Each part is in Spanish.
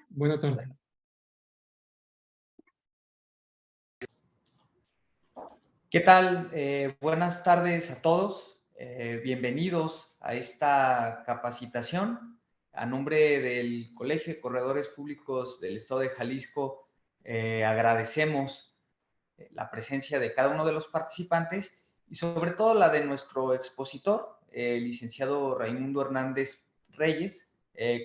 Buena tarde. ¿Qué tal? Buenas tardes a todos. Bienvenidos a esta capacitación. A nombre del Colegio de Corredores Públicos del Estado de Jalisco, agradecemos la presencia de cada uno de los participantes y sobre todo la de nuestro expositor, el licenciado Raimundo Hernández Reyes,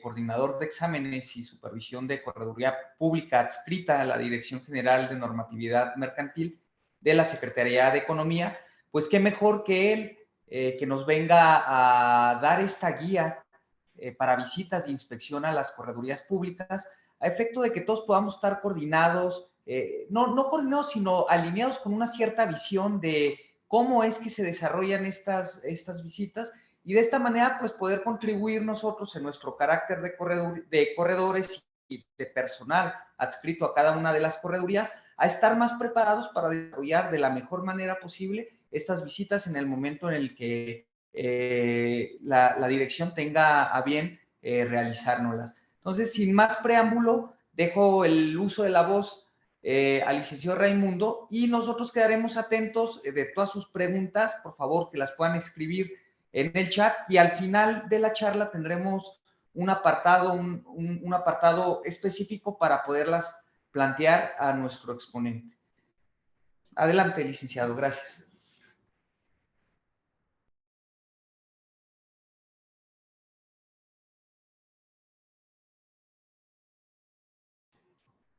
coordinador de exámenes y supervisión de Correduría Pública adscrita a la Dirección General de Normatividad Mercantil de la Secretaría de Economía. Pues qué mejor que él, que nos venga a dar esta guía para visitas de inspección a las corredurías públicas, a efecto de que todos podamos estar coordinados, no coordinados, sino alineados con una cierta visión de cómo es que se desarrollan estas visitas, y de esta manera pues poder contribuir nosotros en nuestro carácter de corredores y de personal adscrito a cada una de las corredurías, a estar más preparados para desarrollar de la mejor manera posible estas visitas en el momento en el que la dirección tenga a bien realizárnoslas. Entonces, sin más preámbulo, dejo el uso de la voz al licenciado Raimundo y nosotros quedaremos atentos de todas sus preguntas. Por favor, que las puedan escribir en el chat, y al final de la charla tendremos un apartado específico para poderlas plantear a nuestro exponente. Adelante, licenciado. Gracias.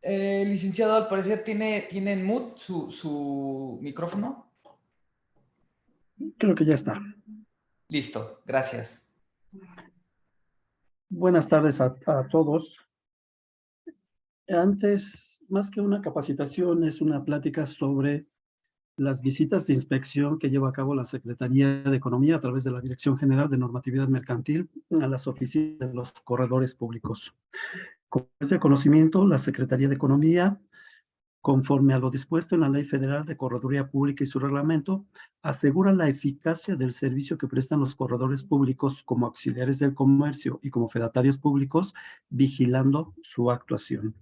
Licenciado, al parecer tiene en mute su micrófono. Creo que ya está. Listo, gracias. Buenas tardes a todos. Antes, más que una capacitación, es una plática sobre las visitas de inspección que lleva a cabo la Secretaría de Economía a través de la Dirección General de Normatividad Mercantil a las oficinas de los corredores públicos. Con este conocimiento, la Secretaría de Economía, conforme a lo dispuesto en la Ley Federal de Correduría Pública y su reglamento, asegura la eficacia del servicio que prestan los corredores públicos como auxiliares del comercio y como fedatarios públicos, vigilando su actuación.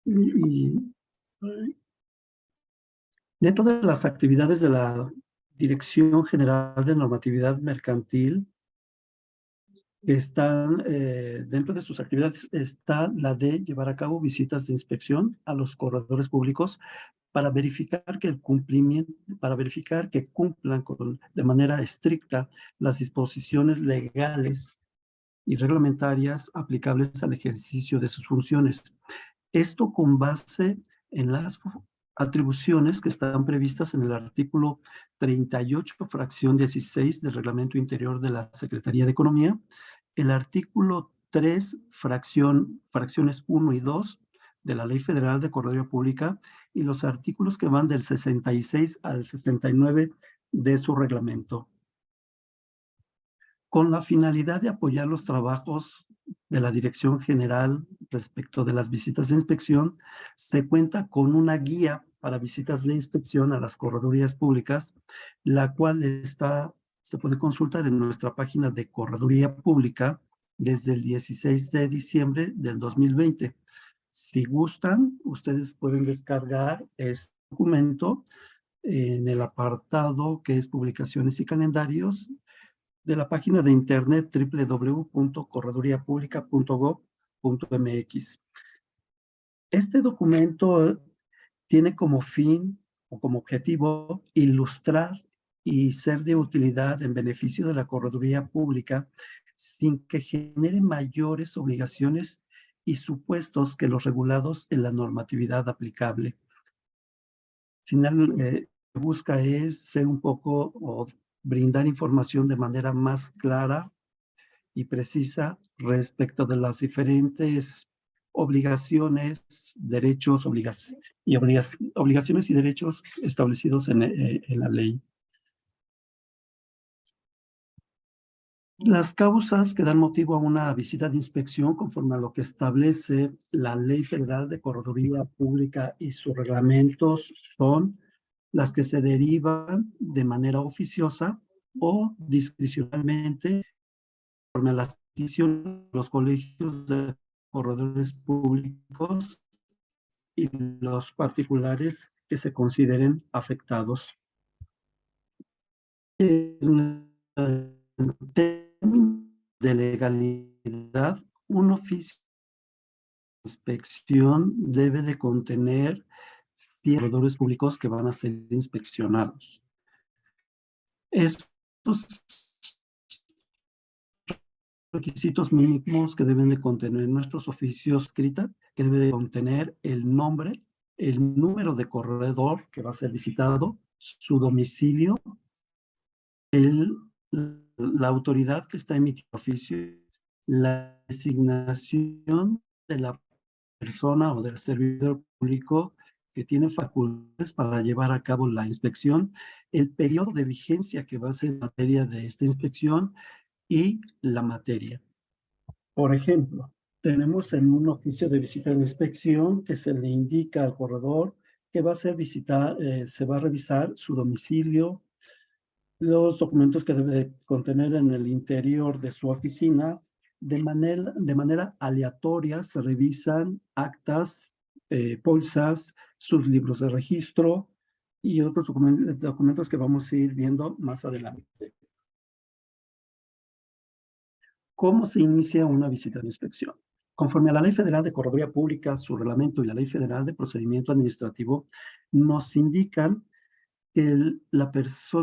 Y dentro de las actividades de la Dirección General de Normatividad Mercantil, dentro de sus actividades está la de llevar a cabo visitas de inspección a los corredores públicos para verificar que cumplan de manera estricta las disposiciones legales y reglamentarias aplicables al ejercicio de sus funciones. Esto con base en las atribuciones que están previstas en el artículo 38, fracción 16 del Reglamento Interior de la Secretaría de Economía, el artículo 3, fracciones 1 y 2 de la Ley Federal de Correduría Pública, y los artículos que van del 66 al 69 de su reglamento. Con la finalidad de apoyar los trabajos de la Dirección General respecto de las visitas de inspección, se cuenta con una guía para visitas de inspección a las corredurías públicas, la cual se puede consultar en nuestra página de Correduría Pública desde el 16 de diciembre del 2020. Si gustan, ustedes pueden descargar este documento en el apartado que es Publicaciones y Calendarios de la página de internet www.corredoriapublica.gov.mx. Este documento tiene como fin o como objetivo ilustrar y ser de utilidad en beneficio de la correduría pública sin que genere mayores obligaciones y supuestos que los regulados en la normatividad aplicable. Finalmente, lo que busca es ser un poco o brindar información de manera más clara y precisa respecto de las diferentes obligaciones, derechos, obligaciones y derechos establecidos en la ley. Las causas que dan motivo a una visita de inspección conforme a lo que establece la Ley Federal de Correduría Pública y sus reglamentos son las que se derivan de manera oficiosa o discrecionalmente conforme a las peticiones de los colegios de corredores públicos y los particulares que se consideren afectados. En términos de legalidad, un oficio de inspección debe de contener ciertos corredores públicos que van a ser inspeccionados. Estos requisitos mínimos que deben de contener nuestros oficios escrita, que debe de contener el nombre, el número de corredor que va a ser visitado, su domicilio, la autoridad que está emitiendo el oficio, la designación de la persona o del servidor público que tiene facultades para llevar a cabo la inspección, el periodo de vigencia que va a ser en materia de esta inspección y la materia. Por ejemplo, tenemos en un oficio de visita de inspección que se le indica al corredor que va a ser se va a revisar su domicilio, los documentos que debe de contener en el interior de su oficina. De manera aleatoria se revisan actas, bolsas, sus libros de registro y otros documentos que vamos a ir viendo más adelante. ¿Cómo se inicia una visita de inspección? Conforme a la Ley Federal de Correduría Pública, su reglamento y la Ley Federal de Procedimiento Administrativo, nos indican que el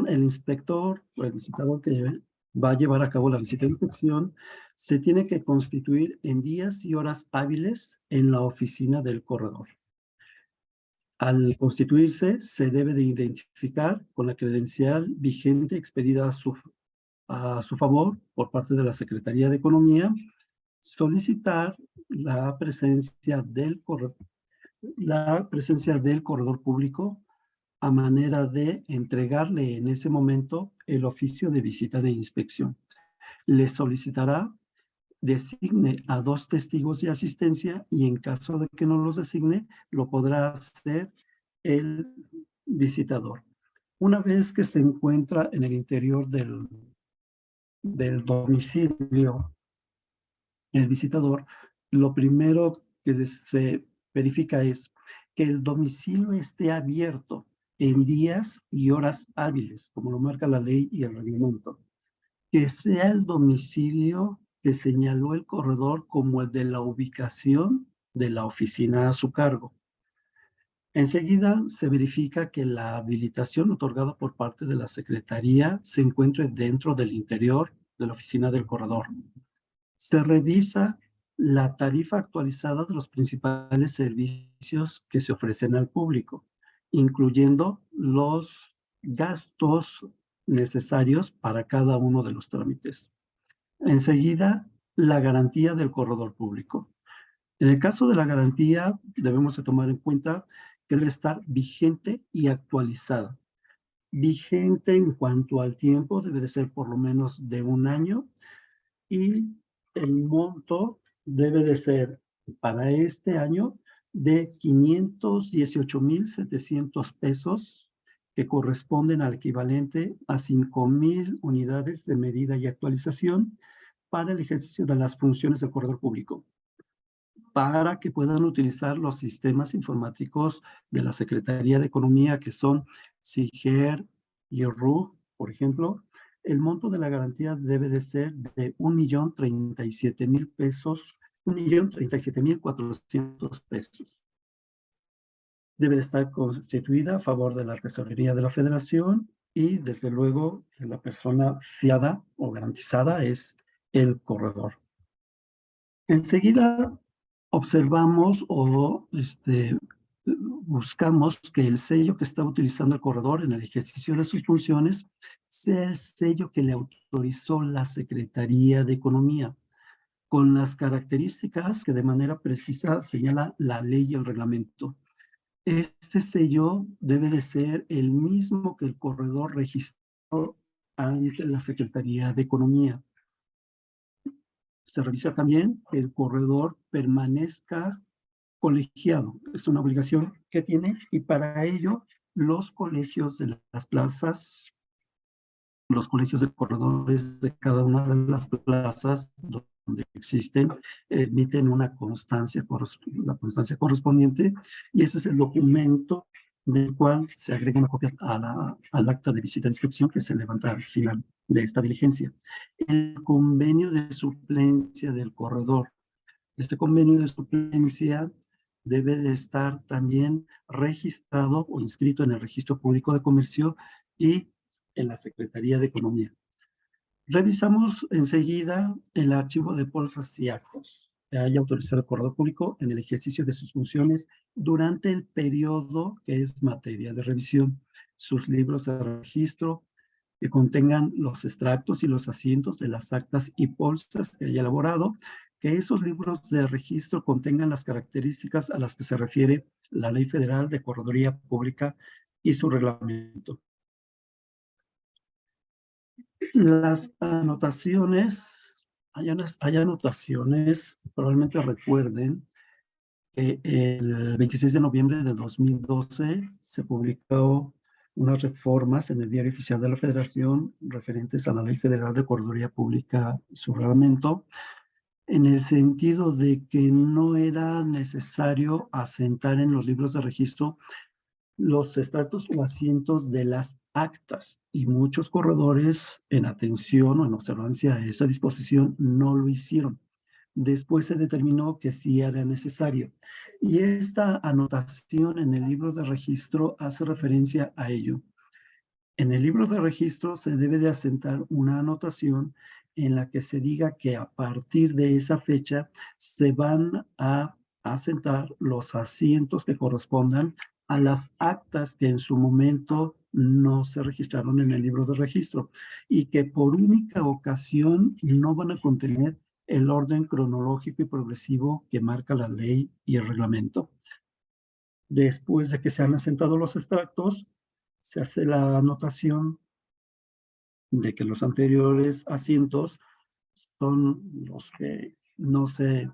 inspector o el visitador que va a llevar a cabo la visita de inspección se tiene que constituir en días y horas hábiles en la oficina del corredor. Al constituirse, se debe de identificar con la credencial vigente expedida a su favor por parte de la Secretaría de Economía, solicitar la presencia del corredor público a manera de entregarle en ese momento el oficio de visita de inspección. Le solicitará designe a 2 testigos de asistencia y en caso de que no los designe, lo podrá hacer el visitador. Una vez que se encuentra en el interior del domicilio el visitador, lo primero que se verifica es que el domicilio esté abierto en días y horas hábiles, como lo marca la ley y el reglamento. Que sea el domicilio que señaló el corredor como el de la ubicación de la oficina a su cargo. Enseguida se verifica que la habilitación otorgada por parte de la Secretaría se encuentre dentro del interior de la oficina del corredor. Se revisa la tarifa actualizada de los principales servicios que se ofrecen al público, incluyendo los gastos necesarios para cada uno de los trámites. Enseguida, la garantía del corredor público. En el caso de la garantía, debemos de tomar en cuenta que debe estar vigente y actualizada. Vigente en cuanto al tiempo, debe de ser por lo menos de 1 año, y el monto debe de ser para este año de 518,700 pesos, que corresponden al equivalente a 5,000 unidades de medida y actualización para el ejercicio de las funciones del corredor público, para que puedan utilizar los sistemas informáticos de la Secretaría de Economía, que son SIGER y RU, por ejemplo. El monto de la garantía debe de ser de 1,037,000 pesos, 1,037,400 pesos. Debe de estar constituida a favor de la Tesorería de la Federación y, desde luego, la persona fiada o garantizada es el corredor. Enseguida observamos buscamos que el sello que está utilizando el corredor en el ejercicio de sus funciones sea el sello que le autorizó la Secretaría de Economía, con las características que de manera precisa señala la ley y el reglamento. Este sello debe de ser el mismo que el corredor registró ante la Secretaría de Economía. Se revisa también que el corredor permanezca colegiado. Es una obligación que tiene y para ello los colegios de las plazas, los colegios de corredores de cada una de las plazas donde existen, emiten una constancia, la constancia correspondiente, y ese es el documento del cual se agrega una copia al acta de visita de inspección que se levanta al final de esta diligencia. El convenio de suplencia del corredor. Este convenio de suplencia debe de estar también registrado o inscrito en el Registro Público de Comercio y en la Secretaría de Economía. Revisamos enseguida el archivo de bolsas y actos que haya autorizado el corredor público en el ejercicio de sus funciones durante el periodo que es materia de revisión. Sus libros de registro que contengan los extractos y los asientos de las actas y bolsas que haya elaborado, que esos libros de registro contengan las características a las que se refiere la Ley Federal de Correduría Pública y su reglamento. Las anotaciones, hay anotaciones, probablemente recuerden que el 26 de noviembre del 2012 se publicó unas reformas en el Diario Oficial de la Federación referentes a la Ley Federal de Correduría Pública y su reglamento, en el sentido de que no era necesario asentar en los libros de registro los extractos o asientos de las actas, y muchos corredores, en atención o en observancia a esa disposición, no lo hicieron. Después se determinó que sí era necesario, y esta anotación en el libro de registro hace referencia a ello. En el libro de registro se debe de asentar una anotación en la que se diga que a partir de esa fecha se van a asentar los asientos que correspondan a las actas que en su momento no se registraron en el libro de registro y que por única ocasión no van a contener el orden cronológico y progresivo que marca la ley y el reglamento. Después de que se han asentado los extractos, se hace la anotación de que los anteriores asientos son los que no se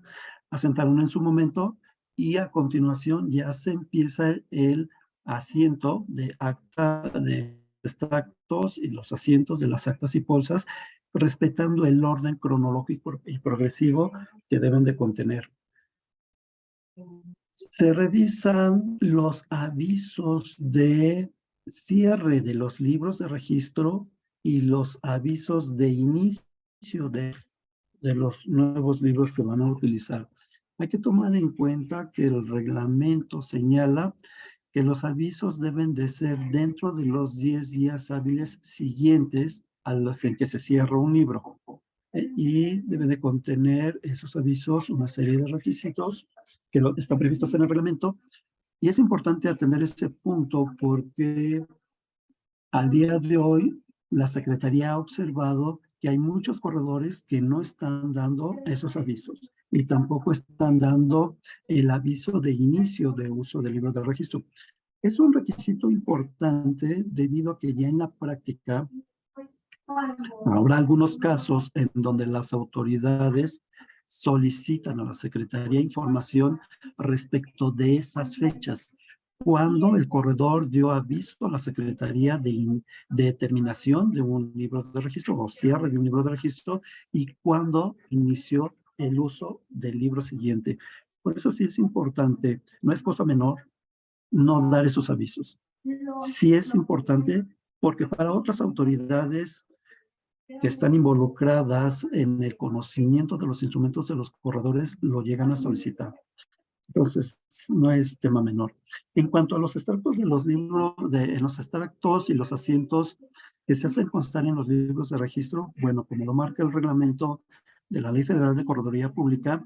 asentaron en su momento, y a continuación ya se empieza el asiento de acta de extractos y los asientos de las actas y bolsas, respetando el orden cronológico y progresivo que deben de contener. Se revisan los avisos de cierre de los libros de registro y los avisos de inicio de los nuevos libros que van a utilizar. Hay que tomar en cuenta que el reglamento señala que los avisos deben de ser dentro de los 10 días hábiles siguientes a los en que se cierra un libro. Y debe de contener esos avisos una serie de requisitos que están previstos en el reglamento. Y es importante atender ese punto porque al día de hoy la Secretaría ha observado que hay muchos corredores que no están dando esos avisos y tampoco están dando el aviso de inicio de uso del libro de registro. Es un requisito importante debido a que ya en la práctica habrá algunos casos en donde las autoridades solicitan a la Secretaría información respecto de esas fechas, cuando el corredor dio aviso a la Secretaría de terminación de un libro de registro o cierre de un libro de registro y cuando inició el uso del libro siguiente. Por eso sí es importante, no es cosa menor, no dar esos avisos. Sí es importante porque para otras autoridades que están involucradas en el conocimiento de los instrumentos de los corredores lo llegan a solicitar. Entonces, no es tema menor. En cuanto a los extractos de los libros, en los extractos y los asientos que se hacen constar en los libros de registro, bueno, como lo marca el reglamento de la Ley Federal de Correduría Pública,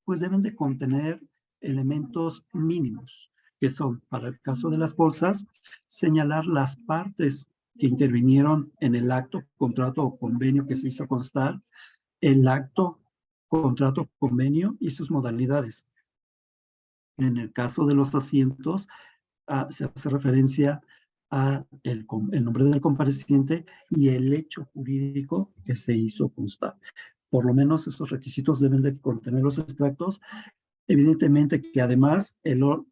pues deben de contener elementos mínimos, que son, para el caso de las bolsas, señalar las partes que intervinieron en el acto, contrato o convenio que se hizo constar, el acto, contrato, convenio y sus modalidades. En el caso de los asientos, se hace referencia a el nombre del compareciente y el hecho jurídico que se hizo constar. Por lo menos esos requisitos deben de contener los extractos. Evidentemente que además,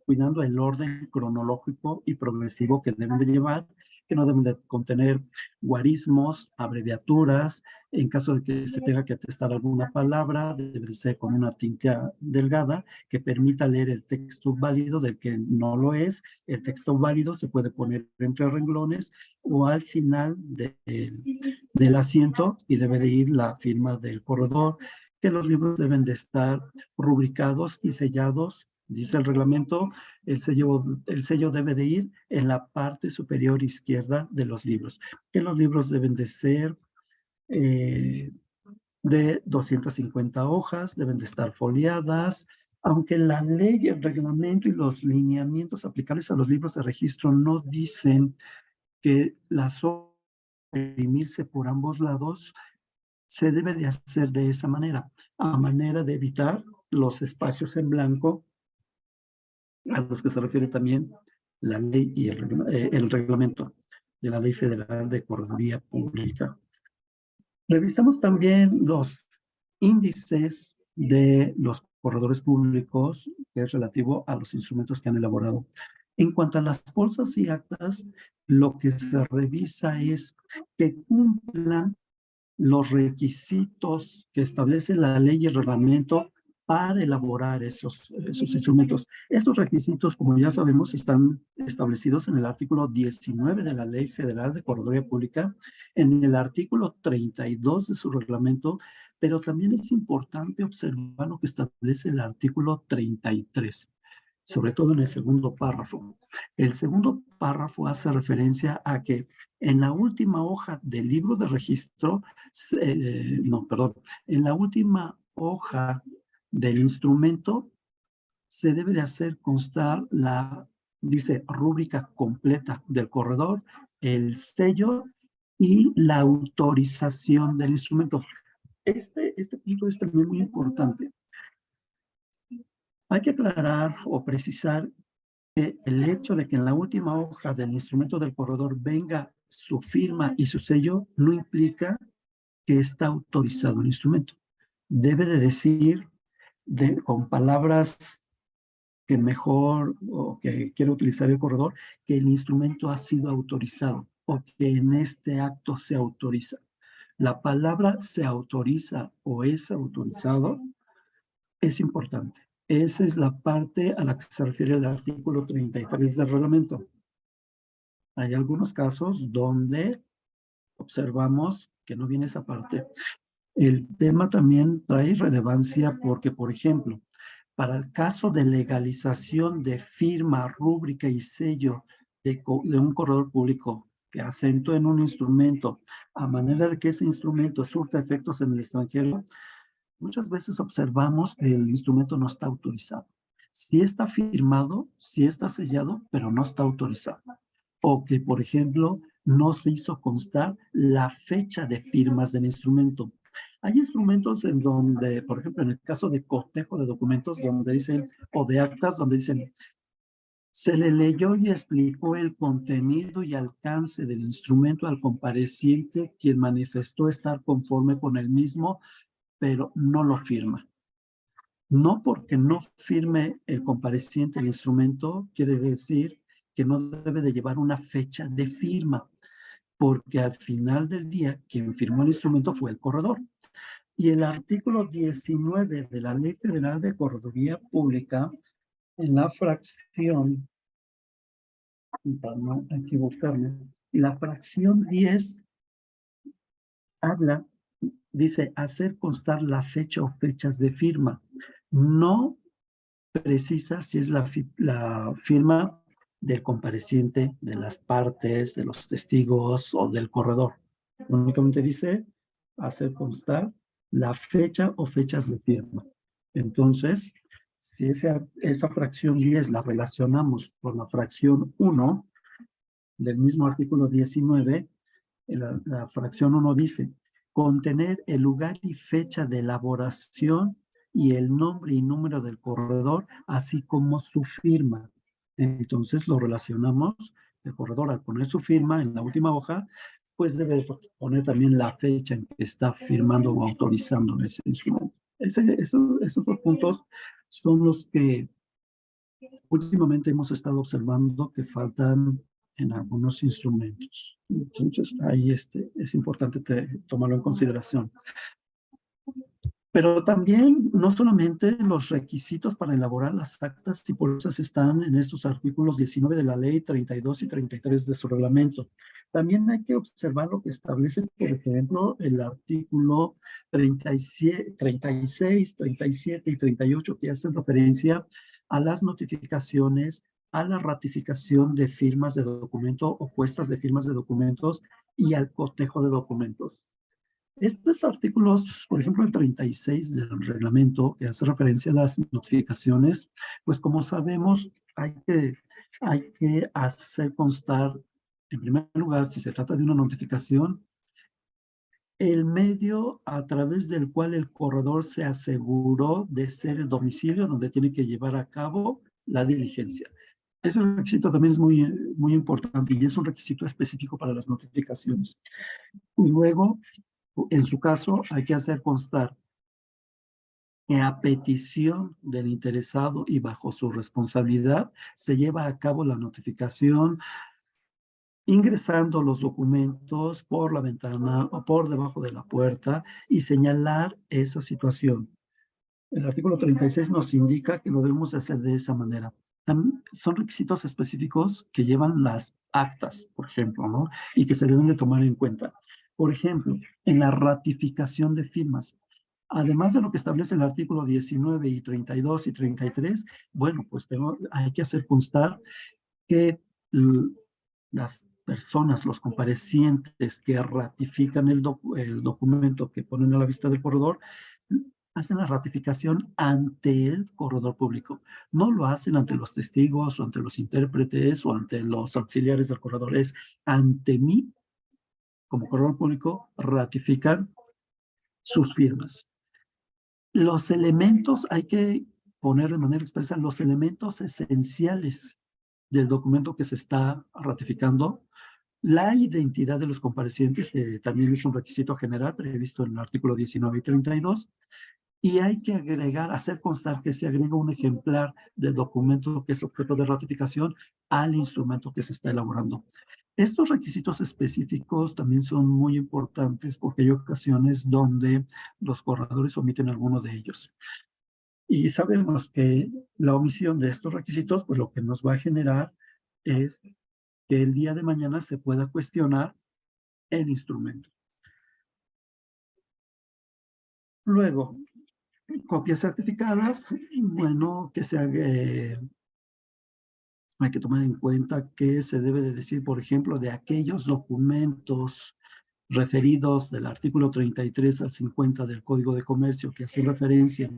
cuidando el orden cronológico y progresivo que deben de llevar, que no deben de contener guarismos, abreviaturas. En caso de que se tenga que atestar alguna palabra, debe ser con una tinta delgada que permita leer el texto válido del que no lo es. El texto válido se puede poner entre renglones o al final del asiento, y debe de ir la firma del corredor, que los libros deben de estar rubricados y sellados. Dice el reglamento, el sello debe de ir en la parte superior izquierda de los libros, que los libros deben de ser de 250 hojas, deben de estar foliadas, aunque la ley, el reglamento y los lineamientos aplicables a los libros de registro no dicen que las hojas deben imprimirse por ambos lados. Se debe de hacer de esa manera, a manera de evitar los espacios en blanco a los que se refiere también la ley y el reglamento de la Ley Federal de Correduría Pública. Revisamos también los índices de los corredores públicos, que es relativo a los instrumentos que han elaborado. En cuanto a las bolsas y actas, lo que se revisa es que cumplan los requisitos que establece la ley y el reglamento para elaborar esos instrumentos. Estos requisitos, como ya sabemos, están establecidos en el artículo 19 de la Ley Federal de Correduría Pública, en el artículo 32 de su reglamento, pero también es importante observar lo que establece el artículo 33, sobre todo en el segundo párrafo. El segundo párrafo hace referencia a que en la última hoja del libro de registro, en la última hoja del instrumento se debe de hacer constar dice, rúbrica completa del corredor, el sello y la autorización del instrumento. Este punto es también muy importante. Hay que aclarar o precisar que el hecho de que en la última hoja del instrumento del corredor venga su firma y su sello no implica que está autorizado el instrumento. Debe de decir con palabras que mejor o que quiere utilizar el corredor, que el instrumento ha sido autorizado o que en este acto se autoriza. La palabra se autoriza o es autorizado es importante. Esa es la parte a la que se refiere el artículo 33 del reglamento. Hay algunos casos donde observamos que no viene esa parte. El tema también trae relevancia porque, por ejemplo, para el caso de legalización de firma, rúbrica y sello de un corredor público que asentó en un instrumento a manera de que ese instrumento surta efectos en el extranjero, muchas veces observamos que el instrumento no está autorizado. Sí está firmado, sí está sellado, pero no está autorizado. O que, por ejemplo, no se hizo constar la fecha de firmas del instrumento. Hay instrumentos en donde, por ejemplo, en el caso de cotejo de documentos, donde dicen, o de actas, donde dicen, se le leyó y explicó el contenido y alcance del instrumento al compareciente, quien manifestó estar conforme con el mismo, pero no lo firma. No porque no firme el compareciente el instrumento, quiere decir que no debe de llevar una fecha de firma, porque al final del día quien firmó el instrumento fue el corredor. Y el artículo 19 de la Ley Federal de Correduría Pública, en la fracción, para no equivocarme, la fracción 10 habla, dice, hacer constar la fecha o fechas de firma. No precisa si es la firma del compareciente, de las partes, de los testigos o del corredor. Únicamente dice hacer constar la fecha o fechas de firma. Entonces, si esa fracción 10 la relacionamos con la fracción 1 del mismo artículo 19, la fracción 1 dice, contener el lugar y fecha de elaboración y el nombre y número del corredor, así como su firma. Entonces lo relacionamos, el corredor al poner su firma en la última hoja, pues debe poner también la fecha en que está firmando o autorizando ese instrumento. Esos son puntos son los que últimamente hemos estado observando que faltan en algunos instrumentos. Entonces, ahí es importante tomarlo en consideración. Pero también no solamente los requisitos para elaborar las actas y pólizas están en estos artículos 19 de la ley, 32 y 33 de su reglamento. También hay que observar lo que establece, por ejemplo, el artículo 37, 36, 37 y 38, que hacen referencia a las notificaciones, a la ratificación de firmas de documento o puestas de firmas de documentos y al cotejo de documentos. Estos artículos, por ejemplo, el 36 del reglamento, que hace referencia a las notificaciones, pues como sabemos, hay que hacer constar, en primer lugar, si se trata de una notificación, el medio a través del cual el corredor se aseguró de ser el domicilio donde tiene que llevar a cabo la diligencia. Ese requisito también es muy importante y es un requisito específico para las notificaciones. Y luego, en su caso, hay que hacer constar que a petición del interesado y bajo su responsabilidad se lleva a cabo la notificación ingresando los documentos por la ventana o por debajo de la puerta y señalar esa situación. El artículo 36 nos indica que lo debemos hacer de esa manera. Son requisitos específicos que llevan las actas, por ejemplo, ¿no? Y que se deben de tomar en cuenta. Por ejemplo, en la ratificación de firmas, además de lo que establece el artículo 19 y 32 y 33, bueno, pues hay que hacer constar que las personas, los comparecientes que ratifican el documento que ponen a la vista del corredor, hacen la ratificación ante el corredor público. No lo hacen ante los testigos o ante los intérpretes o ante los auxiliares del corredor. Es ante mí, como corredor público, ratifican sus firmas. Los elementos, hay que poner de manera expresa los elementos esenciales del documento que se está ratificando, la identidad de los comparecientes, que también es un requisito general previsto en el artículo 19 y 32, y hay que agregar, hacer constar que se agrega un ejemplar del documento que es objeto de ratificación al instrumento que se está elaborando. Estos requisitos específicos también son muy importantes porque hay ocasiones donde los corredores omiten alguno de ellos. Y sabemos que la omisión de estos requisitos, pues lo que nos va a generar es que el día de mañana se pueda cuestionar el instrumento. Luego, copias certificadas, bueno, hay que tomar en cuenta que se debe de decir, por ejemplo, de aquellos documentos referidos del artículo 33 al 50 del Código de Comercio que hacen referencia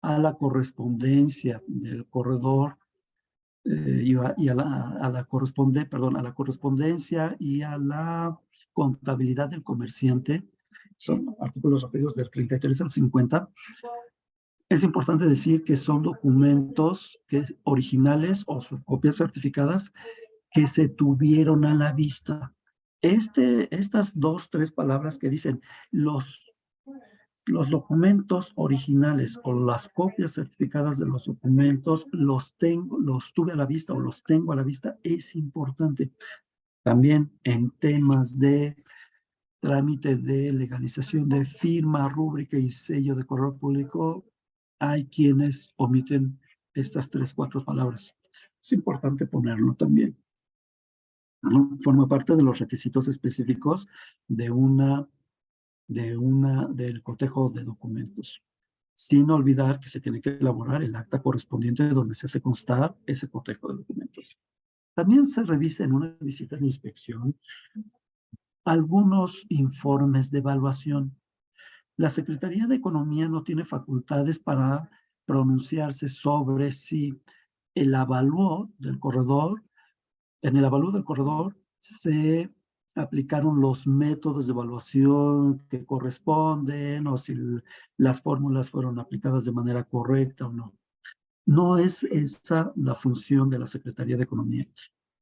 a la correspondencia del corredor y a la correspondencia y a la contabilidad del comerciante. Son artículos referidos del 33 al 50. Es importante decir que son documentos originales o sus copias certificadas que se tuvieron a la vista. Estas dos, tres palabras que dicen los documentos originales o las copias certificadas de los documentos los tuve a la vista o los tengo a la vista, es importante. También en temas de trámite de legalización de firma, rúbrica y sello de correo público, hay quienes omiten estas tres, cuatro palabras. Es importante ponerlo también, ¿no? Forma parte de los requisitos específicos del cotejo de documentos. Sin olvidar que se tiene que elaborar el acta correspondiente donde se hace constar ese cotejo de documentos. También se revisa en una visita de inspección algunos informes de evaluación. La Secretaría de Economía no tiene facultades para pronunciarse sobre si el avalúo del corredor, en el avalúo del corredor se aplicaron los métodos de evaluación que corresponden o si las fórmulas fueron aplicadas de manera correcta o no. No es esa la función de la Secretaría de Economía.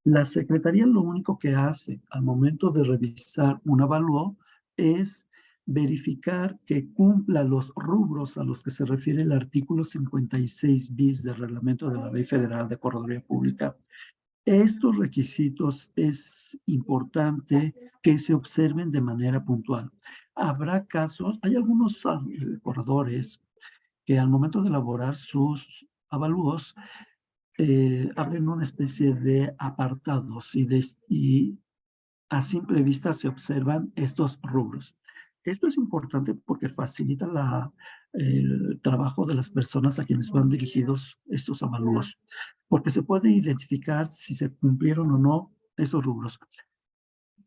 La Secretaría lo único que hace al momento de revisar un avalúo es verificar que cumpla los rubros a los que se refiere el artículo 56 bis del reglamento de la Ley Federal de Correduría Pública. Estos requisitos es importante que se observen de manera puntual. Habrá casos, hay algunos corredores que al momento de elaborar sus avalúos abren una especie de apartados y a simple vista se observan estos rubros. Esto es importante porque facilita el trabajo de las personas a quienes van dirigidos estos avalúos, porque se puede identificar si se cumplieron o no esos rubros.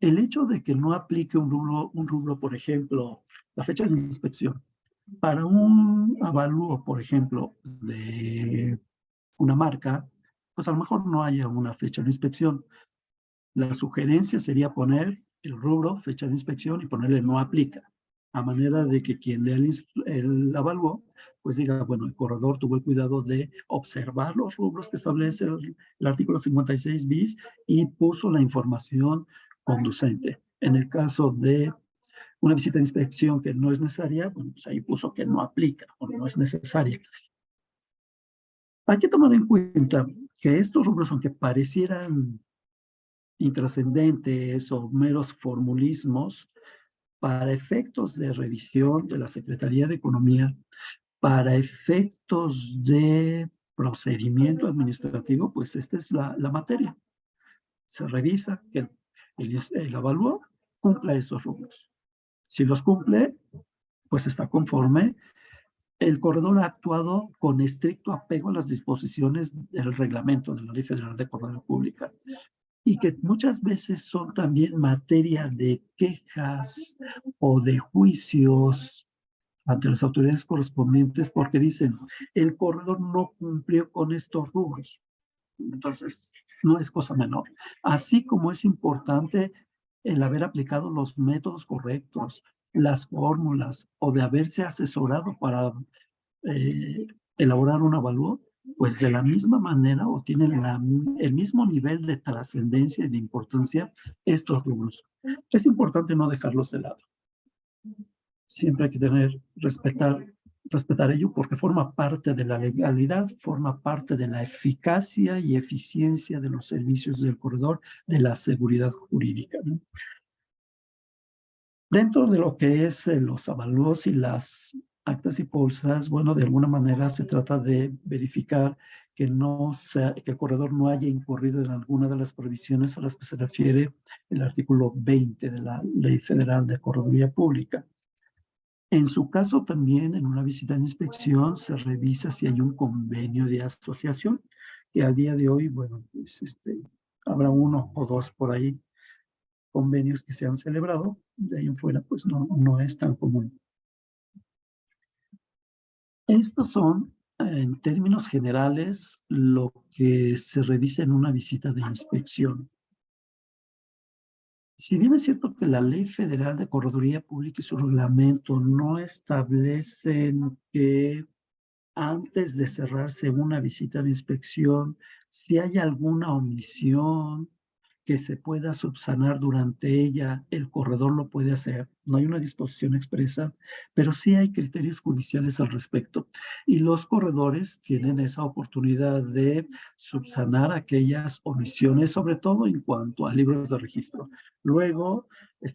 El hecho de que no aplique un rubro, por ejemplo, la fecha de inspección, para un avalúo, por ejemplo, de una marca, pues a lo mejor no haya una fecha de inspección. La sugerencia sería poner el rubro, fecha de inspección y ponerle no aplica, a manera de que quien lea el avalúo, pues diga, bueno, el corredor tuvo el cuidado de observar los rubros que establece el artículo 56 bis y puso la información conducente. En el caso de una visita de inspección que no es necesaria, bueno, pues ahí puso que no aplica o no es necesaria. Hay que tomar en cuenta que estos rubros, aunque parecieran intrascendentes o meros formulismos, para efectos de revisión de la Secretaría de Economía, para efectos de procedimiento administrativo, pues esta es la materia. Se revisa que el avalúo cumpla esos rubros. Si los cumple, pues está conforme. El corredor ha actuado con estricto apego a las disposiciones del reglamento de la Ley Federal de Corredor Pública y que muchas veces son también materia de quejas o de juicios ante las autoridades correspondientes porque dicen, el corredor no cumplió con estos rubros. Entonces, no es cosa menor. Así como es importante el haber aplicado los métodos correctos, las fórmulas o de haberse asesorado para eh, elaborar un avalúo, pues de la misma manera o tienen el mismo nivel de trascendencia y de importancia estos rubros. Es importante no dejarlos de lado. Siempre hay que respetar ello porque forma parte de la legalidad, forma parte de la eficacia y eficiencia de los servicios del corredor, de la seguridad jurídica, ¿no? Dentro de lo que es los avalúos y las actas y bolsas, bueno, de alguna manera se trata de verificar que que el corredor no haya incurrido en alguna de las provisiones a las que se refiere el artículo 20 de la Ley Federal de Correduría Pública. En su caso también, en una visita de inspección, se revisa si hay un convenio de asociación, que al día de hoy, bueno, pues habrá uno o dos por ahí convenios que se han celebrado, de ahí en fuera pues no es tan común. Estos son, en términos generales, lo que se revisa en una visita de inspección. Si bien es cierto que la Ley Federal de Correduría Pública y su reglamento no establecen que antes de cerrarse una visita de inspección, si hay alguna omisión que se pueda subsanar durante ella, el corredor lo puede hacer. No hay una disposición expresa, pero sí hay criterios judiciales al respecto. Y los corredores tienen esa oportunidad de subsanar aquellas omisiones, sobre todo en cuanto a libros de registro. Luego,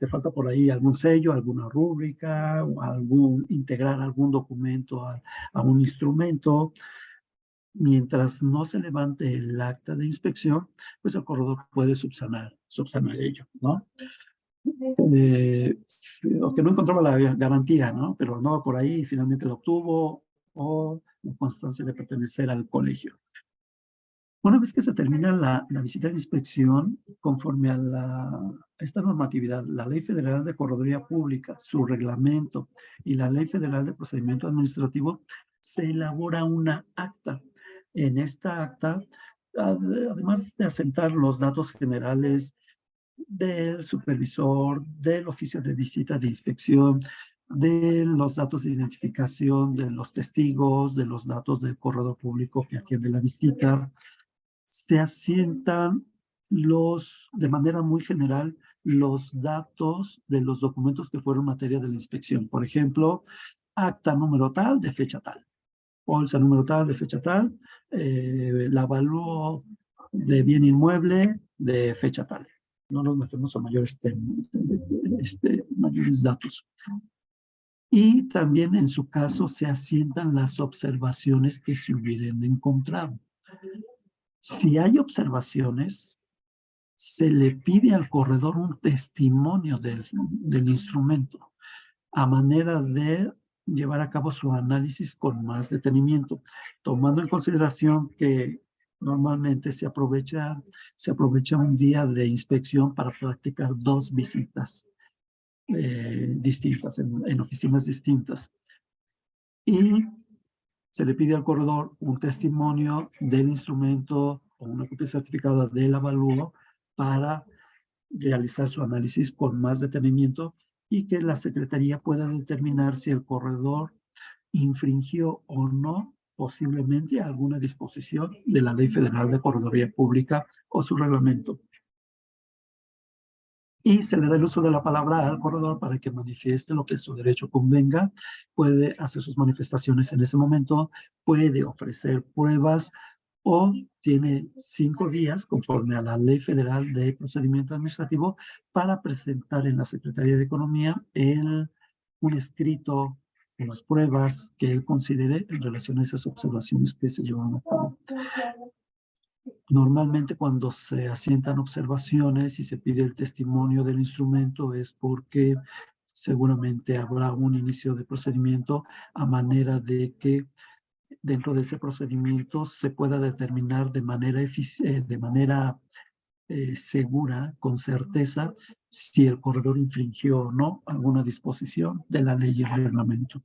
falta por ahí algún sello, alguna rúbrica, o integrar algún documento a un instrumento. Mientras no se levante el acta de inspección, pues el corredor puede subsanar ello, ¿no? O que no encontraba la garantía, ¿no? Pero no por ahí y finalmente lo obtuvo, o la constancia de pertenecer al colegio. Una vez que se termina la visita de inspección, conforme a esta normatividad, la Ley Federal de Correduría Pública, su reglamento y la Ley Federal de Procedimiento Administrativo, se elabora una acta. En esta acta, además de asentar los datos generales del supervisor, del oficio de visita de inspección, de los datos de identificación de los testigos, de los datos del corredor público que atiende la visita, se asientan de manera muy general, los datos de los documentos que fueron materia de la inspección. Por ejemplo, acta número tal de fecha tal, bolsa número tal de fecha tal, el avalúo de bien inmueble de fecha tal. No nos metemos a mayores datos. Y también en su caso se asientan las observaciones que se hubieran encontrado. Si hay observaciones, se le pide al corredor un testimonio del instrumento a manera de llevar a cabo su análisis con más detenimiento, tomando en consideración que normalmente se aprovecha un día de inspección para practicar 2 visitas distintas, en oficinas distintas. Y se le pide al corredor un testimonio del instrumento o una copia certificada del avalúo para realizar su análisis con más detenimiento y que la Secretaría pueda determinar si el corredor infringió o no posiblemente alguna disposición de la Ley Federal de Correduría Pública o su reglamento. Y se le da el uso de la palabra al corredor para que manifieste lo que su derecho convenga, puede hacer sus manifestaciones en ese momento, puede ofrecer pruebas o tiene 5 días, conforme a la Ley Federal de Procedimiento Administrativo, para presentar en la Secretaría de Economía un escrito con las pruebas que él considere en relación a esas observaciones que se llevan a cabo. Normalmente cuando se asientan observaciones y se pide el testimonio del instrumento es porque seguramente habrá un inicio de procedimiento a manera de que dentro de ese procedimiento se pueda determinar de manera segura, con certeza, si el corredor infringió o no alguna disposición de la ley y el reglamento.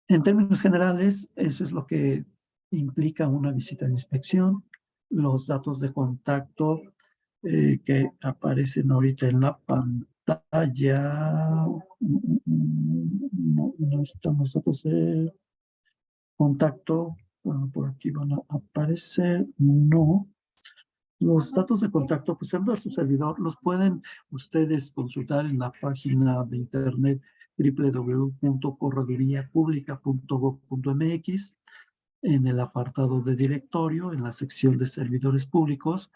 En términos generales, eso es lo que implica una visita de inspección. Los datos de contacto que aparecen ahorita en la pantalla. No están los datos de contacto. Bueno, por aquí van a aparecer. No. Los datos de contacto, pues siempre a su servidor, los pueden ustedes consultar en la página de internet www.corredoriapublica.gov.mx, en el apartado de directorio, en la sección de servidores públicos,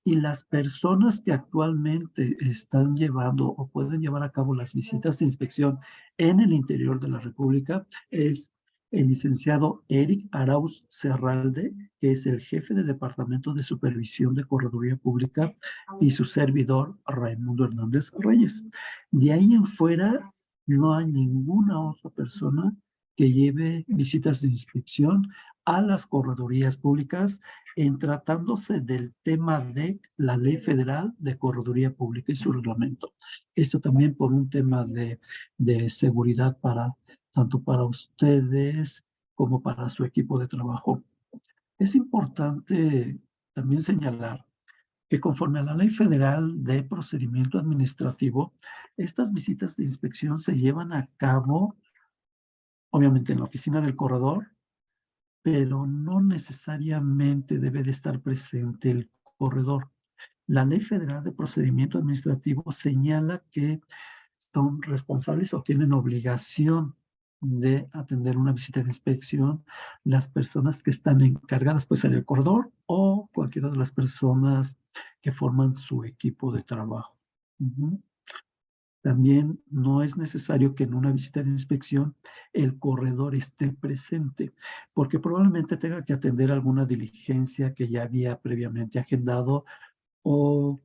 y las personas que actualmente están llevando o pueden llevar a cabo las visitas de inspección en el interior de la República es el licenciado Eric Arauz Serralde, que es el jefe del Departamento de Supervisión de Correduría Pública, y su servidor Raimundo Hernández Reyes. De ahí en fuera, no hay ninguna otra persona que lleve visitas de inspección a las corredurías públicas en tratándose del tema de la Ley Federal de Correduría Pública y su reglamento. Esto también por un tema de seguridad tanto para ustedes como para su equipo de trabajo. Es importante también señalar que conforme a la Ley Federal de Procedimiento Administrativo, estas visitas de inspección se llevan a cabo, obviamente, en la oficina del corredor, pero no necesariamente debe de estar presente el corredor. La Ley Federal de Procedimiento Administrativo señala que son responsables o tienen obligación de atender una visita de inspección las personas que están encargadas, pues en el corredor o cualquiera de las personas que forman su equipo de trabajo. También no es necesario que en una visita de inspección el corredor esté presente, porque probablemente tenga que atender alguna diligencia que ya había previamente agendado o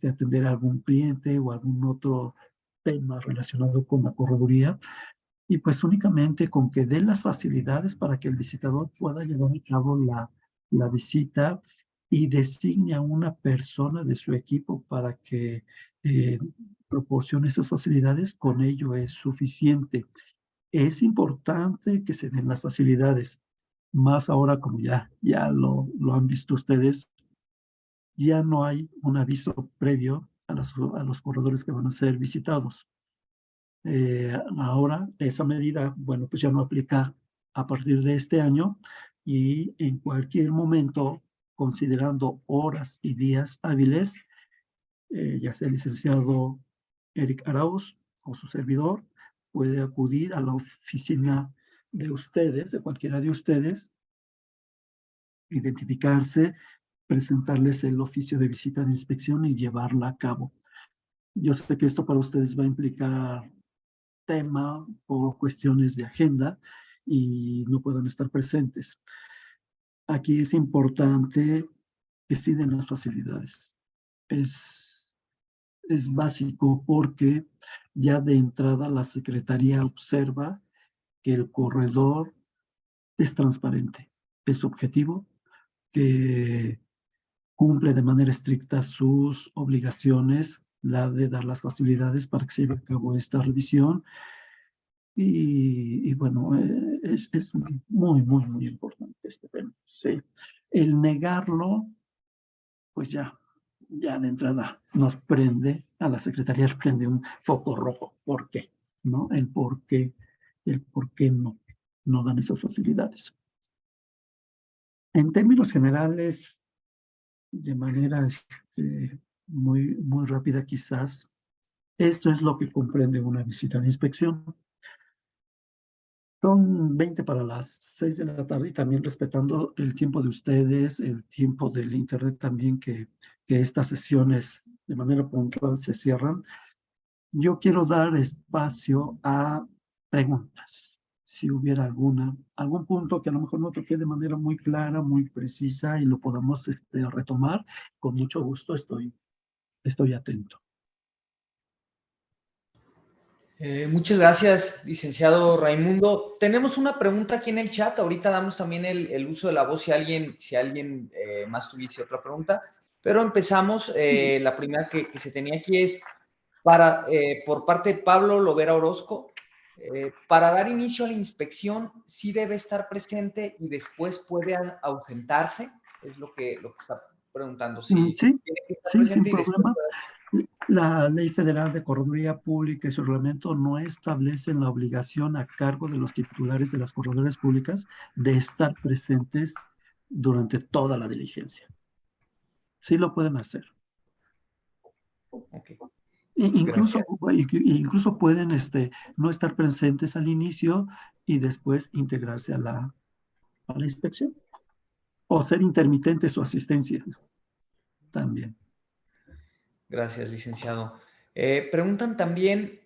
atender a algún cliente o algún otro tema relacionado con la correduría. Y pues únicamente con que dé las facilidades para que el visitador pueda llevar a cabo la visita y designe a una persona de su equipo para que proporcione esas facilidades, con ello es suficiente. Es importante que se den las facilidades, más ahora como ya lo han visto ustedes, ya no hay un aviso previo a los corredores que van a ser visitados. Ahora esa medida, bueno, pues ya no aplica a partir de este año y en cualquier momento, considerando horas y días hábiles, ya sea el licenciado Eric Arauz o su servidor, puede acudir a la oficina de ustedes, de cualquiera de ustedes, identificarse, presentarles el oficio de visita de inspección y llevarla a cabo. Yo sé que esto para ustedes va a implicar tema o cuestiones de agenda y no puedan estar presentes. Aquí es importante que sí den las facilidades. Es básico porque ya de entrada la Secretaría observa que el corredor es transparente, es objetivo, que cumple de manera estricta sus obligaciones, la de dar las facilidades para que se lleve a cabo esta revisión. Y bueno, es muy, muy, muy importante este tema. Sí. El negarlo, pues ya de entrada nos prende, a la Secretaría le prende un foco rojo. ¿Por qué? ¿No? El por qué no dan esas facilidades. En términos generales, de manera muy, muy rápida quizás, esto es lo que comprende una visita de inspección. Son 20 para las 6 de la tarde y también respetando el tiempo de ustedes, el tiempo del internet también, que estas sesiones de manera puntual se cierran. Yo quiero dar espacio a preguntas. Si hubiera algún punto que a lo mejor no toqué de manera muy clara, muy precisa y lo podamos retomar, con mucho gusto estoy atento. Muchas gracias, licenciado Raimundo. Tenemos una pregunta aquí en el chat. Ahorita damos también el uso de la voz si alguien más tuviese otra pregunta. Pero empezamos. La primera que se tenía aquí es por parte de Pablo Lovera Orozco. Para dar inicio a la inspección, sí debe estar presente y después puede ausentarse. Es lo que está preguntando. Sí, Sí, tiene que estar sí, sin presente y después problema. puede. La Ley Federal de Correduría Pública y su reglamento no establecen la obligación a cargo de los titulares de las corredoras públicas de estar presentes durante toda la diligencia. Sí lo pueden hacer. Okay. Incluso, Gracias. incluso pueden no estar presentes al inicio y después integrarse a la inspección o ser intermitente su asistencia también. Gracias, licenciado. Preguntan también,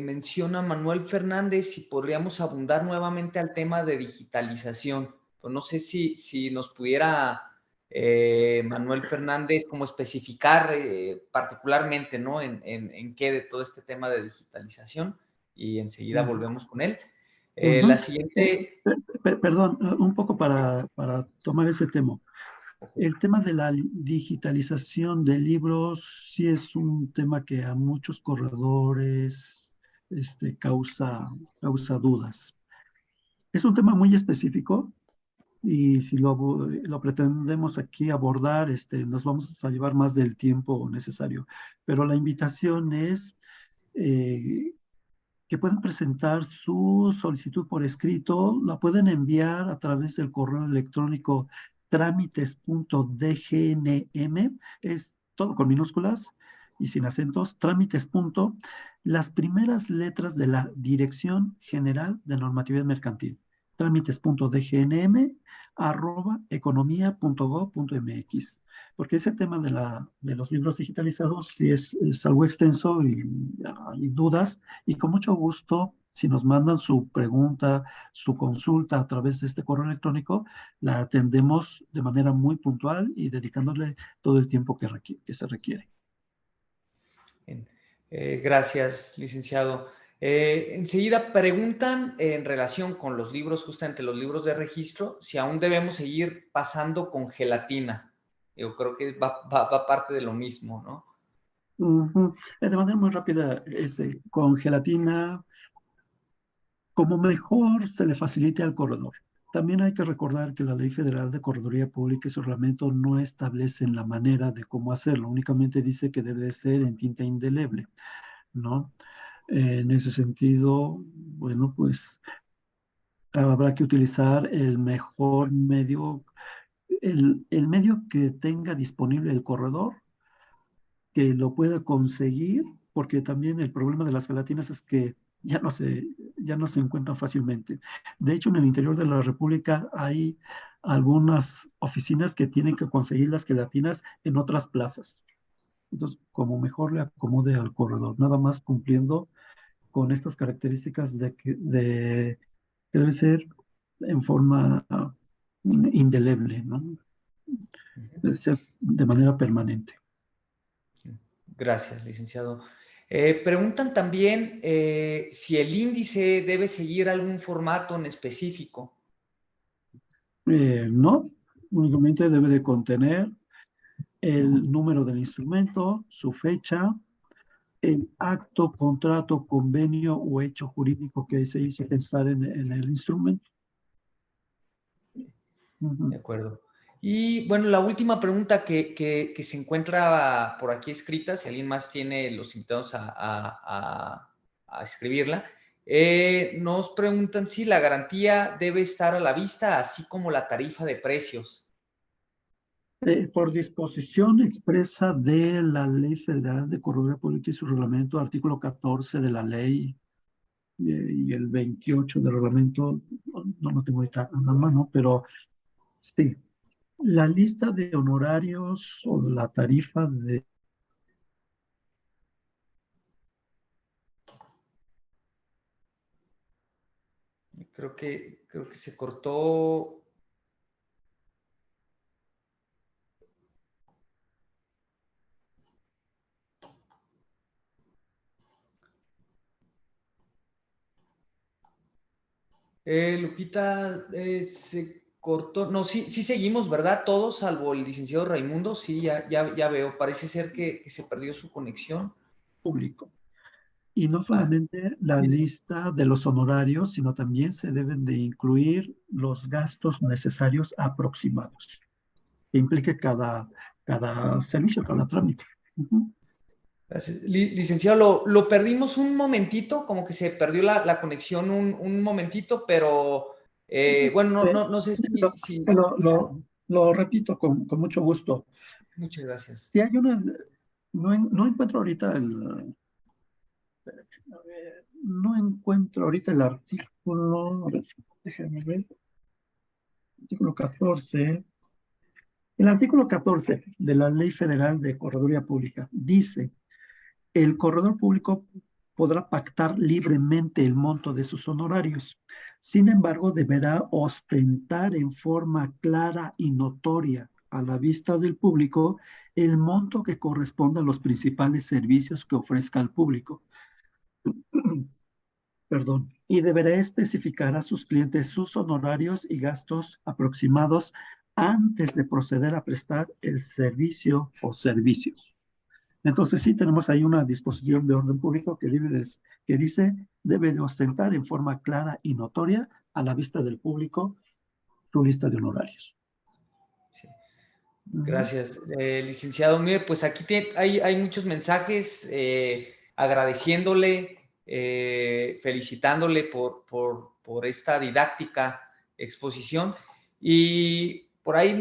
menciona Manuel Fernández si podríamos abundar nuevamente al tema de digitalización. Pues no sé si nos pudiera Manuel Fernández como especificar particularmente, ¿no? En qué de todo este tema de digitalización y enseguida volvemos con él. La siguiente. Perdón, un poco Sí. para tomar ese tema. El tema de la digitalización de libros sí es un tema que a muchos corredores causa dudas. Es un tema muy específico y si lo pretendemos aquí abordar, nos vamos a llevar más del tiempo necesario. Pero la invitación es eh, que pueden presentar su solicitud por escrito, la pueden enviar a través del correo electrónico trámites.dgnm, es todo con minúsculas y sin acentos, trámites. Las primeras letras de la Dirección General de Normatividad Mercantil, trámites.dgnm@economia.gov.mx, porque ese tema de los libros digitalizados sí es algo extenso y hay dudas. Y con mucho gusto, si nos mandan su pregunta, su consulta a través de este correo electrónico, la atendemos de manera muy puntual y dedicándole todo el tiempo que se requiere. Bien. Gracias, licenciado. Enseguida preguntan en relación con los libros, justamente los libros de registro, si aún debemos seguir pasando con gelatina. Yo creo que va parte de lo mismo, ¿no? De manera muy rápida, con gelatina, como mejor se le facilite al corredor. También hay que recordar que la Ley Federal de Correduría Pública y su reglamento no establecen la manera de cómo hacerlo, únicamente dice que debe ser en tinta indeleble, ¿no? En ese sentido, bueno, pues habrá que utilizar el mejor medio, el medio que tenga disponible el corredor que lo pueda conseguir, porque también el problema de las gelatinas es que ya no se encuentran fácilmente. De hecho, en el interior de la República hay algunas oficinas que tienen que conseguir las gelatinas en otras plazas. Entonces, como mejor le acomode al corredor, nada más cumpliendo con estas características que debe ser en forma indeleble, ¿no? Debe ser de manera permanente. Gracias, licenciado. Preguntan también si el índice debe seguir algún formato en específico. No, únicamente debe de contener el número del instrumento, su fecha, el acto, contrato, convenio o hecho jurídico que se hizo constar en el instrumento. De Ujú. acuerdo. Y bueno, la última pregunta que se encuentra por aquí escrita, si alguien más tiene los invitados a escribirla, nos preguntan si la garantía debe estar a la vista, así como la tarifa de precios. Por disposición expresa de la Ley Federal de Correduría Pública y su reglamento, artículo 14 de la ley y el 28 del reglamento, no lo tengo ahorita a la mano, pero sí, la lista de honorarios o la tarifa de... Creo que se cortó. Lupita, se cortó. No, sí, sí seguimos, ¿verdad? Todos, salvo el licenciado Raimundo. Sí, ya veo. Parece ser que se perdió su conexión. Público. Y no Ah, solamente la sí, sí. lista de los honorarios, sino también se deben de incluir los gastos necesarios aproximados que implique cada servicio, cada trámite. Ujú. Gracias. Licenciado, lo perdimos un momentito, como que se perdió la conexión un momentito, pero bueno, Eh, no sé lo, si. lo repito con mucho gusto. Muchas gracias. Si hay una, no encuentro ahorita no encuentro ahorita el artículo, a ver, déjame ver, artículo 14. El artículo 14 de la Ley Federal de Correduría Pública dice: el corredor público podrá pactar libremente el monto de sus honorarios. Sin embargo, deberá ostentar en forma clara y notoria a la vista del público el monto que corresponda a los principales servicios que ofrezca al público. Perdón. Y deberá especificar a sus clientes sus honorarios y gastos aproximados antes de proceder a prestar el servicio o servicios. Entonces sí tenemos ahí una disposición de orden público que dice debe de ostentar en forma clara y notoria a la vista del público su lista de honorarios. Sí. Ujú. Gracias, licenciado. Mire, pues aquí hay muchos mensajes agradeciéndole, felicitándole por esta didáctica exposición. Y por ahí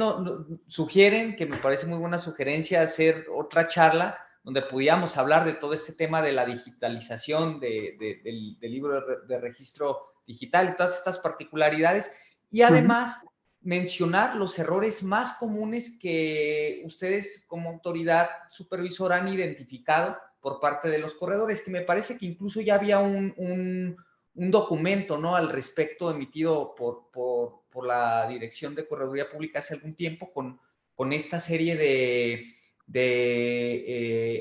sugieren, que me parece muy buena sugerencia, hacer otra charla donde pudiéramos hablar de todo este tema de la digitalización del libro de registro digital y todas estas particularidades. Y Ujú. además mencionar los errores más comunes que ustedes como autoridad supervisora han identificado por parte de los corredores, que me parece que incluso ya había un documento, ¿no?, al respecto emitido por la Dirección de Correduría Pública hace algún tiempo con esta serie de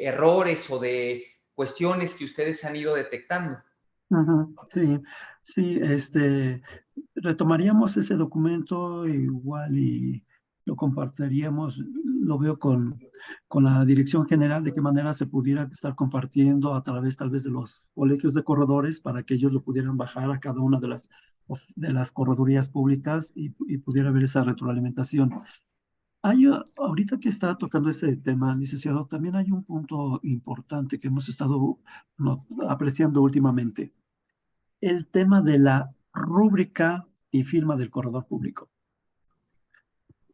errores o de cuestiones que ustedes han ido detectando. Ujú. Sí, sí, retomaríamos ese documento igual y lo compartiríamos, lo veo con la dirección general de qué manera se pudiera estar compartiendo a través tal vez de los colegios de corredores para que ellos lo pudieran bajar a cada una de las corredurías públicas y pudiera haber esa retroalimentación. Ahorita que está tocando ese tema, licenciado, también hay un punto importante que hemos estado apreciando últimamente, el tema de la rúbrica y firma del corredor público.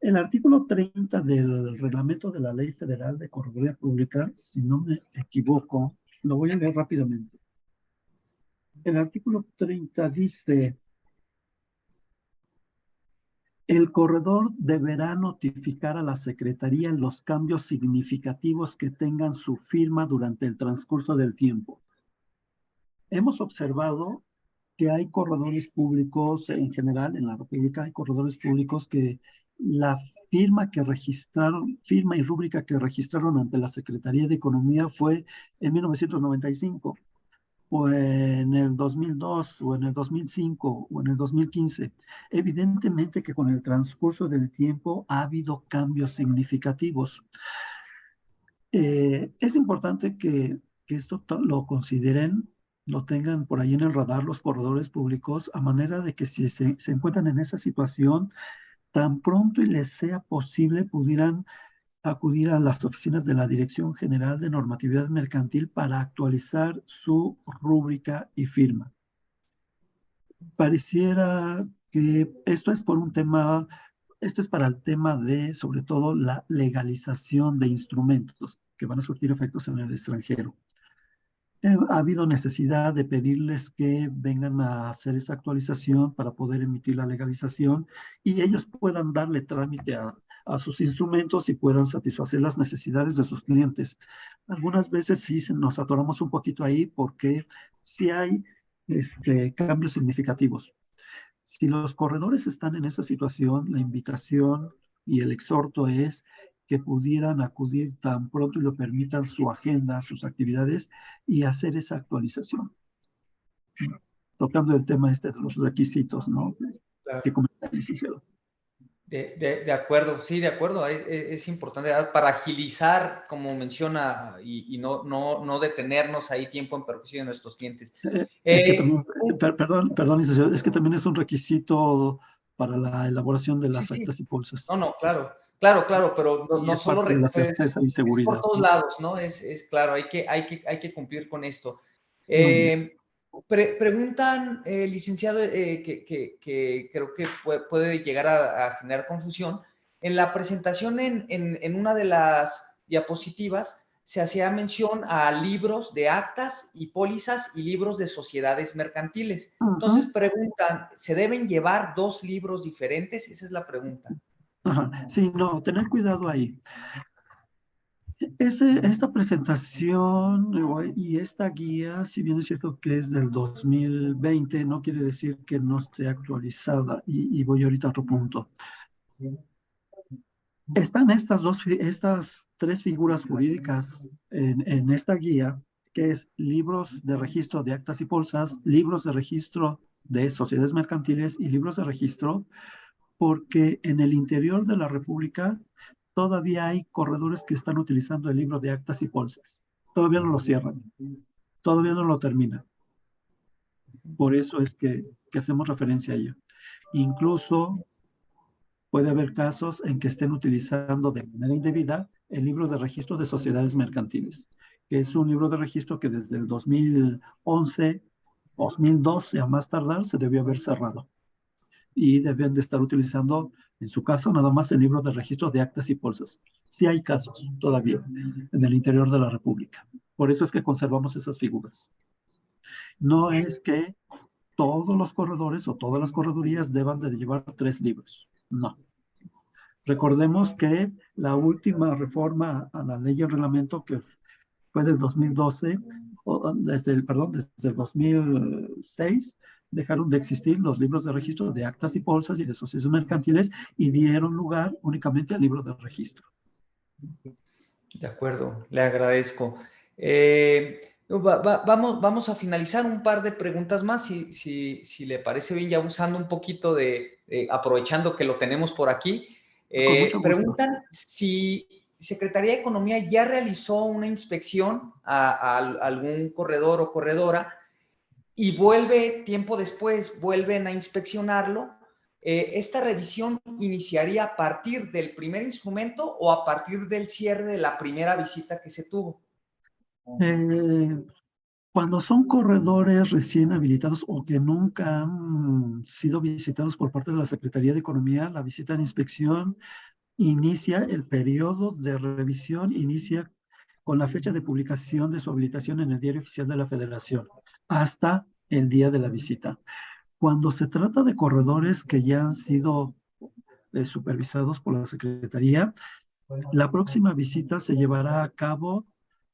El artículo 30 del reglamento de la Ley Federal de Correduría Pública, si no me equivoco, lo voy a leer rápidamente. El artículo 30 dice: el corredor deberá notificar a la Secretaría los cambios significativos que tengan su firma durante el transcurso del tiempo. Hemos observado que hay corredores públicos en general, en la República hay corredores públicos que la firma que registraron, firma y rúbrica que registraron ante la Secretaría de Economía fue en 1995, o en el 2002, o en el 2005, o en el 2015. Evidentemente que con el transcurso del tiempo ha habido cambios significativos. Es importante que esto lo consideren, lo tengan por ahí en el radar los corredores públicos, a manera de que si se encuentran en esa situación, tan pronto y les sea posible, pudieran acudir a las oficinas de la Dirección General de Normatividad Mercantil para actualizar su rúbrica y firma. Pareciera que esto es por un tema, esto es para el tema de, sobre todo, la legalización de instrumentos que van a surtir efectos en el extranjero. Ha habido necesidad de pedirles que vengan a hacer esa actualización para poder emitir la legalización y ellos puedan darle trámite a sus instrumentos y puedan satisfacer las necesidades de sus clientes. Algunas veces sí nos atoramos un poquito ahí porque sí hay cambios significativos. Si los corredores están en esa situación, la invitación y el exhorto es que pudieran acudir tan pronto y lo permitan su agenda, sus actividades y hacer esa actualización. Tocando el tema de los requisitos, ¿no? Claro. Que comenta el licenciado. De acuerdo, sí, de acuerdo. Es importante para agilizar, como menciona, y no detenernos ahí tiempo en perjuicio de nuestros clientes. Es que también, perdón, licenciado, es que también es un requisito para la elaboración de Sí, las sí. actas y bolsas. No, claro, pero Y no es solo parte de la pues, certeza y es por seguridad, todos ¿no? lados, ¿no? Es claro, hay que cumplir con esto. Muy bien. Preguntan, licenciado, que creo que puede llegar a generar confusión. En la presentación, en una de las diapositivas, se hacía mención a libros de actas y pólizas y libros de sociedades mercantiles. Entonces preguntan, ¿se deben llevar dos libros diferentes? Esa es la pregunta. Ajá. Sí, no, tener cuidado ahí. Esta presentación y esta guía, si bien es cierto que es del 2020, no quiere decir que no esté actualizada. Y voy ahorita a otro punto. Están estas tres figuras jurídicas en esta guía, que es libros de registro de actas y bolsas, libros de registro de sociedades mercantiles y libros de registro, porque en el interior de la República todavía hay corredores que están utilizando el libro de actas y bolsas. Todavía no lo cierran, todavía no lo terminan. Por eso es que hacemos referencia a ello. Incluso puede haber casos en que estén utilizando de manera indebida el libro de registro de sociedades mercantiles, que es un libro de registro que desde el 2011, 2012 a más tardar se debió haber cerrado. Y deben de estar utilizando, en su caso, nada más el libro de registro de actas y bolsas. Sí hay casos todavía en el interior de la República. Por eso es que conservamos esas figuras. No es que todos los corredores o todas las corredurías deban de llevar tres libros. No. Recordemos que la última reforma a la ley y el reglamento, que fue del 2012, desde el 2006, dejaron de existir los libros de registro de actas y bolsas y de sociedades mercantiles y dieron lugar únicamente al libro de registro. De acuerdo, le agradezco. Vamos a finalizar un par de preguntas más, si le parece bien, ya usando un poquito aprovechando que lo tenemos por aquí. Con mucho gusto. Preguntan si Secretaría de Economía ya realizó una inspección a algún corredor o corredora y tiempo después, vuelven a inspeccionarlo. ¿Esta revisión iniciaría a partir del primer instrumento o a partir del cierre de la primera visita que se tuvo? Cuando son corredores recién habilitados o que nunca han sido visitados por parte de la Secretaría de Economía, la visita de inspección inicia el periodo de revisión, inicia con la fecha de publicación de su habilitación en el Diario Oficial de la Federación, hasta el día de la visita. Cuando se trata de corredores que ya han sido supervisados por la Secretaría, la próxima visita se llevará a cabo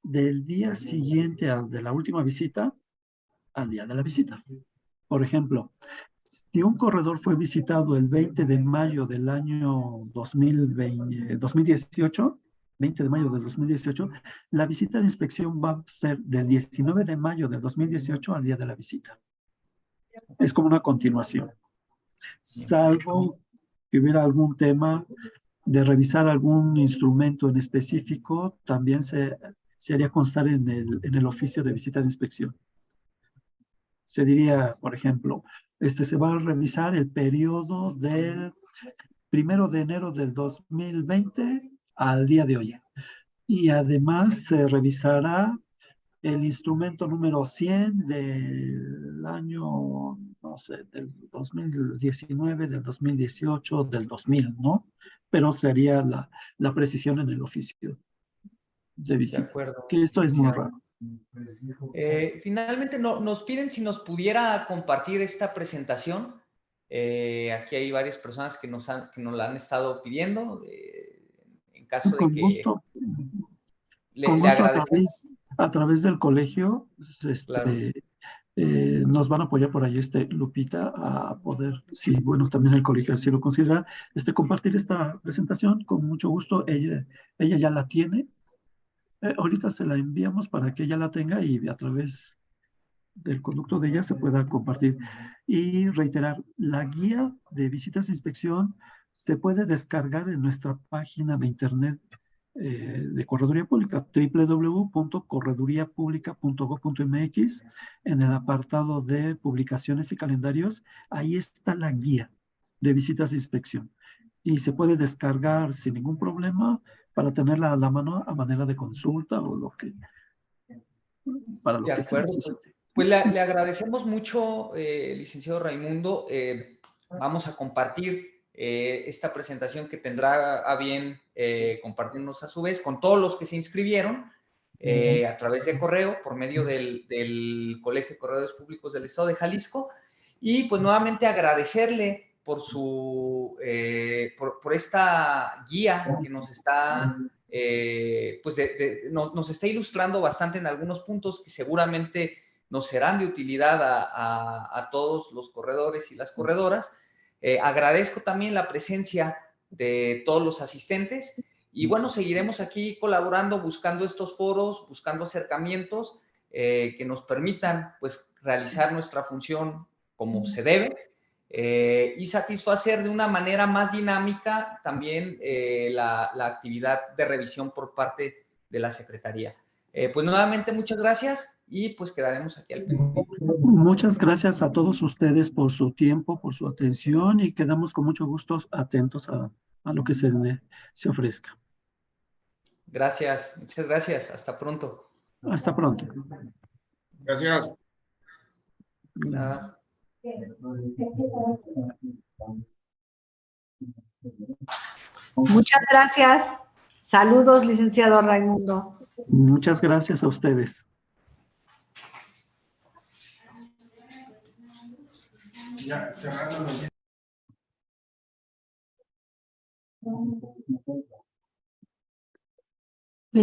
del día siguiente al de la última visita al día de la visita. Por ejemplo, si un corredor fue visitado el 20 de mayo del año 2018, 20 de mayo del 2018, la visita de inspección va a ser del 19 de mayo del 2018 al día de la visita. Es como una continuación. Salvo que hubiera algún tema de revisar algún instrumento en específico, también se haría constar en el oficio de visita de inspección. Se diría, por ejemplo, se va a revisar el periodo del 1 de enero del 2020 al día de hoy. Y además se revisará el instrumento número 100 del año, no sé, del 2019, del 2018, del 2000, ¿no? Pero sería la precisión en el oficio de De visita, acuerdo, que esto es muy licenciado. raro. Finalmente nos piden si nos pudiera compartir esta presentación. Aquí hay varias personas que nos la han estado pidiendo. En caso de Con que gusto, le agradecemos. a través del colegio, Claro, nos van a apoyar por ahí, Lupita, a poder, sí, bueno, también el colegio así lo considera, compartir esta presentación con mucho gusto. Ella ya la tiene. Ahorita se la enviamos para que ella la tenga y a través del conducto de ella se pueda compartir. Y reiterar, la guía de visitas de inspección se puede descargar en nuestra página de internet de Correduría Pública, www.correduriapublica.gov.mx. En el apartado de publicaciones y calendarios, ahí está la guía de visitas de inspección. Y se puede descargar sin ningún problema para tenerla a la mano a manera de consulta o para lo de que se acuerdo. necesite. Pues le agradecemos mucho, licenciado Raimundo. Vamos a compartir esta presentación que tendrá a bien compartirnos a su vez con todos los que se inscribieron a través de correo por medio del Colegio de Corredores Públicos del Estado de Jalisco. Y pues nuevamente agradecerle por por esta guía que nos está nos está ilustrando bastante en algunos puntos que seguramente nos serán de utilidad a todos los corredores y las corredoras. Agradezco también la presencia de todos los asistentes y bueno, seguiremos aquí colaborando, buscando estos foros, buscando acercamientos que nos permitan pues realizar nuestra función como se debe y satisfacer de una manera más dinámica también la actividad de revisión por parte de la Secretaría. Pues nuevamente muchas gracias y pues quedaremos aquí al pendiente. Muchas gracias a todos ustedes por su tiempo, por su atención y quedamos con mucho gusto atentos a lo que se ofrezca. Gracias, muchas gracias. Hasta pronto. Hasta pronto. Gracias. Nada. Muchas gracias. Saludos, licenciado Raimundo. Muchas gracias a ustedes. Ya, cerrando.